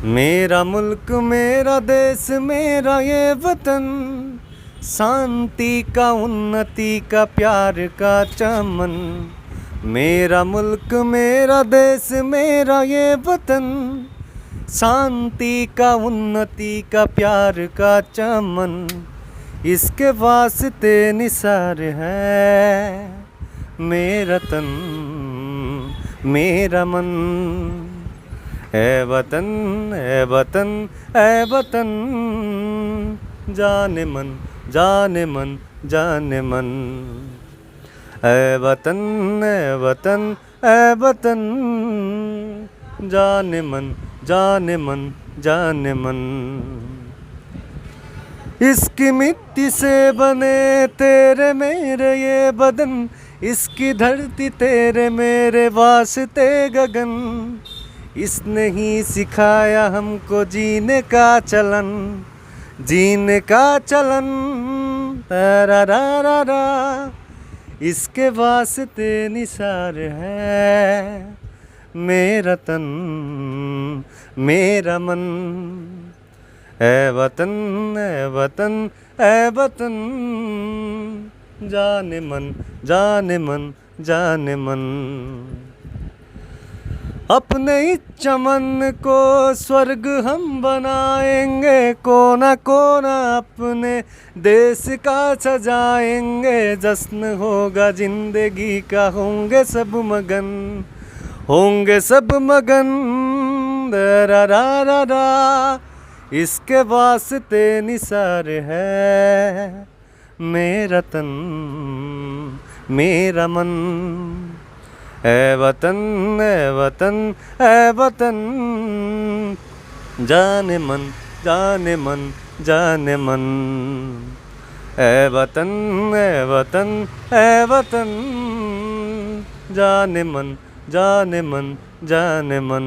मेरा मुल्क मेरा देश मेरा ये वतन, शांति का उन्नति का प्यार का चमन। मेरा मुल्क मेरा देश मेरा ये वतन, शांति का उन्नति का प्यार का चमन। इसके वास्ते निसार है मेरा तन मेरा मन। ऐ वतन ऐ वतन ऐ वतन, जाने मन जाने मन जाने मन। ऐ वतन ऐ वतन ऐ वतन, जाने मन जाने मन जाने मन। इसकी मिट्टी से बने तेरे मेरे ये बदन, इसकी धरती तेरे मेरे वास्ते गगन। इसने ही सिखाया हमको जीने का चलन, जीने का चलन। रा रा रा रा, इसके वास्ते निसार है मेरा तन मेरा मन। ऐ वतन ऐ वतन ऐ वतन, जाने मन जाने मन जाने मन। अपने इस चमन को स्वर्ग हम बनाएंगे, कोना कोना अपने देश का सजाएंगे। जश्न होगा जिंदगी का, होंगे सब मगन होंगे सब मगन। रा रा रा रा, इसके वास्ते निसार है मेरा तन मेरा मन। ऐ वतन ऐ वतन ऐ वतन, जाने मन जाने मन जाने मन। ऐ वतन ऐ वतन ऐ वतन, जाने मन जाने मन जाने मन।